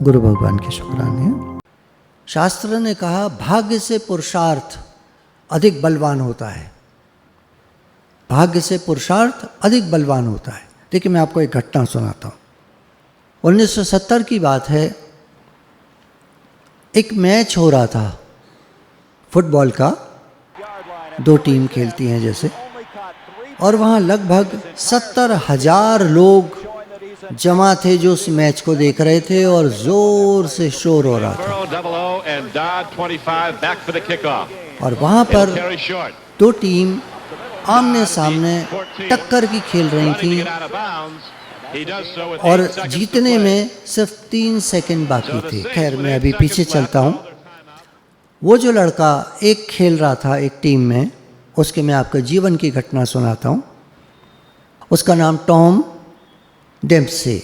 गुरु भगवान के शुक्राने। शास्त्र ने कहा भाग्य से पुरुषार्थ अधिक बलवान होता है, भाग्य से पुरुषार्थ अधिक बलवान होता है। देखिए मैं आपको एक घटना सुनाता हूँ। 1970 की बात है, एक मैच हो रहा था फुटबॉल का, दो टीम खेलती हैं जैसे, और वहाँ लगभग 70,000 लोग जमा थे जो उस मैच को देख रहे थे और जोर से शोर हो रहा था। और वहाँ पर दो टीम आमने सामने टक्कर की खेल रही थी और जीतने में सिर्फ 3 सेकंड बाकी थे। खैर मैं अभी पीछे चलता हूँ। वो जो लड़का एक खेल रहा था एक टीम में, उसके मैं आपको जीवन की घटना सुनाता हूँ। उसका नाम टॉम डेम्से।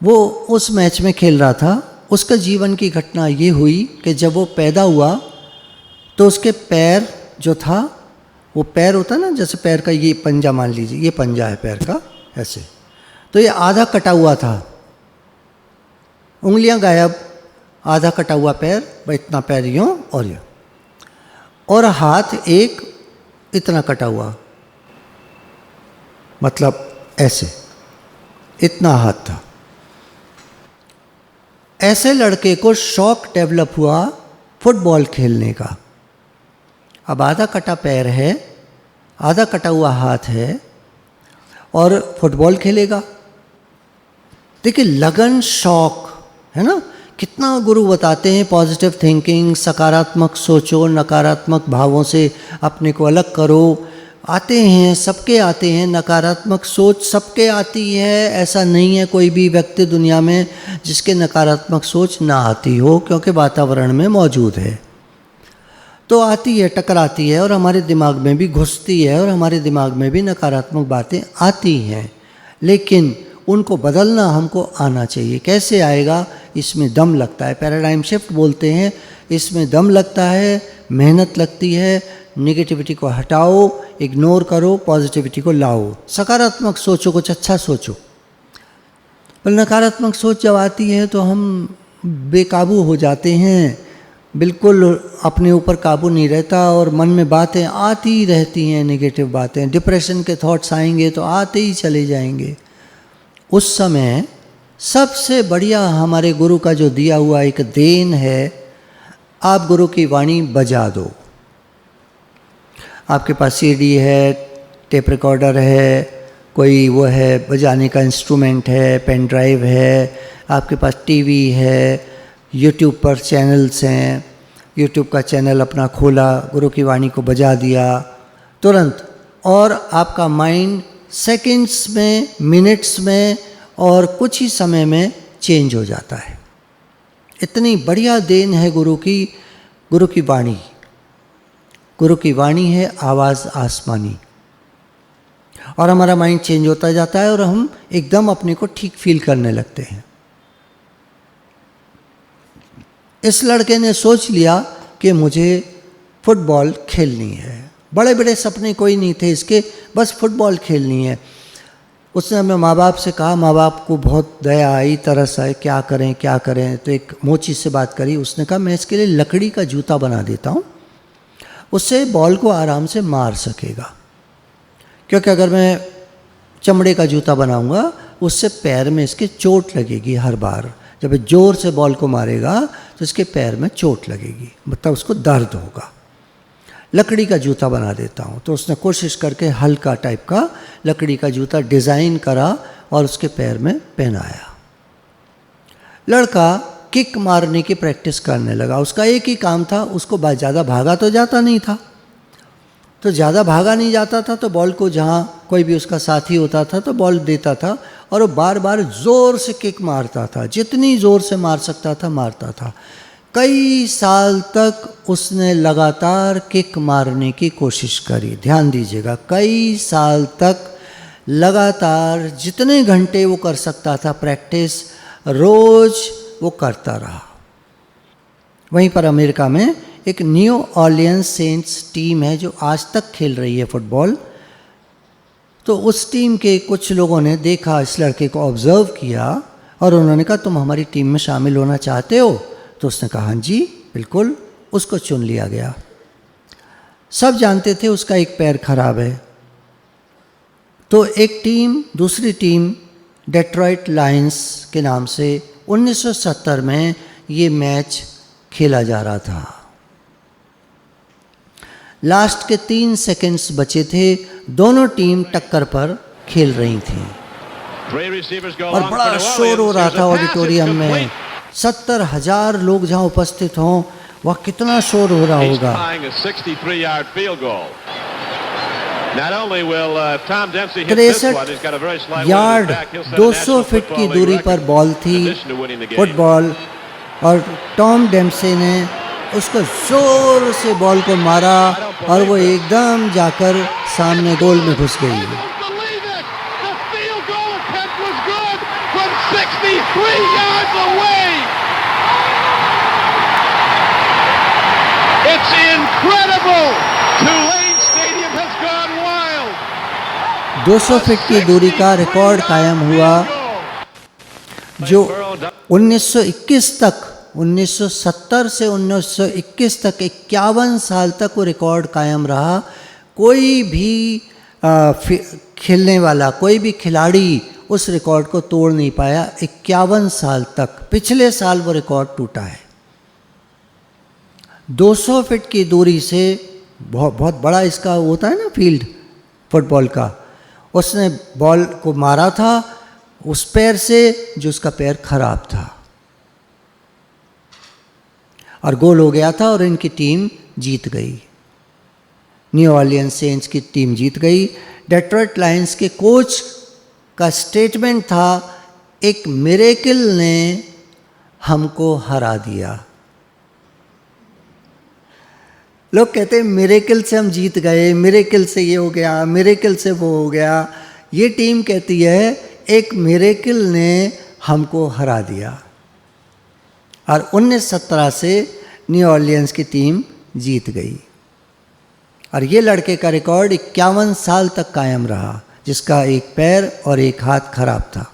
वो उस मैच में खेल रहा था। उसका जीवन की घटना ये हुई कि जब वो पैदा हुआ तो उसके पैर जो था, वो पैर होता है ना, जैसे पैर का ये पंजा मान लीजिए, ये पंजा है पैर का ऐसे, तो ये आधा कटा हुआ था, उंगलियां गायब, आधा कटा हुआ पैर, इतना पैर यूँ और यूँ, और हाथ एक इतना कटा हुआ, मतलब ऐसे, इतना हाथ था। ऐसे लड़के को शौक डेवलप हुआ फुटबॉल खेलने का। अब आधा कटा पैर है, आधा कटा हुआ हाथ है और फुटबॉल खेलेगा। देखिए लगन, शौक है ना। कितना गुरु बताते हैं पॉजिटिव थिंकिंग, सकारात्मक सोचो, नकारात्मक भावों से अपने को अलग करो। आते हैं, सबके आते हैं, नकारात्मक सोच सबके आती है। ऐसा नहीं है कोई भी व्यक्ति दुनिया में जिसके नकारात्मक सोच ना आती हो, क्योंकि वातावरण में मौजूद है। तो आती है, टकराती है और हमारे दिमाग में भी घुसती है और हमारे दिमाग में भी नकारात्मक बातें आती हैं, लेकिन उनको बदलना हमको आना चाहिए। कैसे आएगा? इसमें दम लगता है। पैराडाइम शिफ्ट बोलते हैं, इसमें दम लगता है, मेहनत लगती है। नेगेटिविटी को हटाओ, इग्नोर करो, पॉजिटिविटी को लाओ, सकारात्मक सोचो, कुछ अच्छा सोचो। पर नकारात्मक सोच जब आती है तो हम बेकाबू हो जाते हैं, बिल्कुल अपने ऊपर काबू नहीं रहता और मन में बातें आती रहती हैं, नेगेटिव बातें, डिप्रेशन के थॉट्स आएंगे तो आते ही चले जाएंगे। उस समय सबसे बढ़िया हमारे गुरु का जो दिया हुआ एक देन है, आप गुरु की वाणी बजा दो। आपके पास सीडी है, टेप रिकॉर्डर है, कोई वो है बजाने का इंस्ट्रूमेंट है, पेन ड्राइव है, आपके पास टीवी है, यूट्यूब पर चैनल्स हैं, यूट्यूब का चैनल अपना खोला, गुरु की वाणी को बजा दिया तुरंत, और आपका माइंड सेकंड्स में, मिनट्स में और कुछ ही समय में चेंज हो जाता है। इतनी बढ़िया देन है गुरु की वाणी। गुरु की वाणी है आवाज़ आसमानी, और हमारा माइंड चेंज होता जाता है और हम एकदम अपने को ठीक फील करने लगते हैं। इस लड़के ने सोच लिया कि मुझे फुटबॉल खेलनी है। बड़े बड़े सपने कोई नहीं थे इसके, बस फुटबॉल खेलनी है। उसने अपने माँ बाप से कहा, माँ बाप को बहुत दया आई, तरस आए, क्या करें। तो एक मोची से बात करी, उसने कहा मैं इसके लिए लकड़ी का जूता बना देता हूँ, उससे बॉल को आराम से मार सकेगा। क्योंकि अगर मैं चमड़े का जूता बनाऊंगा उससे पैर में इसके चोट लगेगी। हर बार जब जोर से बॉल को मारेगा तो इसके पैर में चोट लगेगी, मतलब उसको दर्द होगा। लकड़ी का जूता बना देता हूँ। तो उसने कोशिश करके हल्का टाइप का लकड़ी का जूता डिज़ाइन करा और उसके पैर में पहनाया। लड़का किक मारने की प्रैक्टिस करने लगा। उसका एक ही काम था, उसको ज़्यादा भागा तो जाता नहीं था, तो ज़्यादा भागा नहीं जाता था तो बॉल को जहाँ कोई भी उसका साथी होता था तो बॉल देता था और वो बार बार ज़ोर से किक मारता था। जितनी ज़ोर से मार सकता था मारता था। कई साल तक उसने लगातार किक मारने की कोशिश करी। ध्यान दीजिएगा, कई साल तक लगातार जितने घंटे वो कर सकता था प्रैक्टिस, रोज़ वो करता रहा। वहीं पर अमेरिका में एक न्यू ऑर्लियंस सेंट्स टीम है जो आज तक खेल रही है फुटबॉल। तो उस टीम के कुछ लोगों ने देखा, इस लड़के को ऑब्जर्व किया और उन्होंने कहा तुम हमारी टीम में शामिल होना चाहते हो? तो उसने कहा हाँ जी बिल्कुल। उसको चुन लिया गया। सब जानते थे उसका एक पैर खराब है। तो एक टीम, दूसरी टीम डेट्रॉइट लायंस के नाम से 1970 में ये मैच खेला जा रहा था। लास्ट के 3 सेकंड्स बचे थे, दोनों टीम टक्कर पर खेल रही थी और बड़ा शोर हो रहा था ऑडिटोरियम में। 70,000 लोग जहां उपस्थित हों, वह कितना शोर हो रहा होगा। 63 यार्ड 200 फीट की दूरी पर बॉल थी, फुटबॉल, और टॉम डेम्से ने उसको जोर से बॉल को मारा और वो एकदम जाकर सामने गोल में घुस गई। 63 yards away. It's incredible. Tulane Stadium has gone wild. 200 feet की दूरी का रिकॉर्ड कायम हुआ जो 1921 तक, 1970 से 1921 तक 51 साल तक वो रिकॉर्ड कायम रहा। कोई भी खेलने वाला, कोई भी खिलाड़ी उस रिकॉर्ड को तोड़ नहीं पाया 51 साल तक। पिछले साल वो रिकॉर्ड टूटा है। 200 फीट की दूरी से, बहुत बड़ा इसका होता है ना फील्ड फुटबॉल का, उसने बॉल को मारा था उस पैर से जो उसका पैर खराब था और गोल हो गया था और इनकी टीम जीत गई। न्यू ऑरलियंस सेंट्स की टीम जीत गई। डेट्रॉइट लायंस के कोच का स्टेटमेंट था, एक मिरेकल ने हमको हरा दिया। लोग कहते हैं मिरेकल से हम जीत गए, मिरेकल से ये हो गया, मिरेकल से वो हो गया। ये टीम कहती है एक मिरेकल ने हमको हरा दिया। और 1917 से न्यू ऑरलियंस की टीम जीत गई और ये लड़के का रिकॉर्ड 51 साल तक कायम रहा, जिसका एक पैर और एक हाथ खराब था।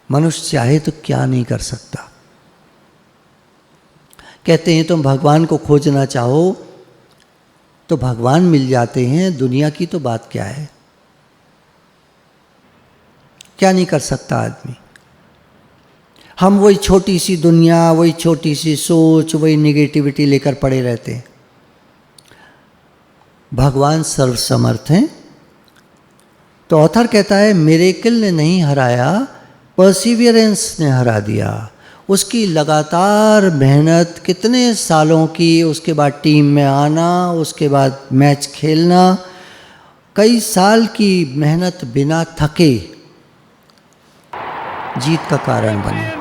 मनुष्य चाहे तो क्या नहीं कर सकता। कहते हैं तुम भगवान को खोजना चाहो तो भगवान मिल जाते हैं, दुनिया की तो बात क्या है। क्या नहीं कर सकता आदमी। हम वही छोटी सी दुनिया, वही छोटी सी सोच, वही नेगेटिविटी लेकर पड़े रहते हैं। भगवान सर्वसमर्थ हैं। तो ऑथर कहता है मिरेकल ने नहीं हराया, परसिवियरेंस ने हरा दिया। उसकी लगातार मेहनत, कितने सालों की, उसके बाद टीम में आना, उसके बाद मैच खेलना, कई साल की मेहनत बिना थके जीत का कारण बनी।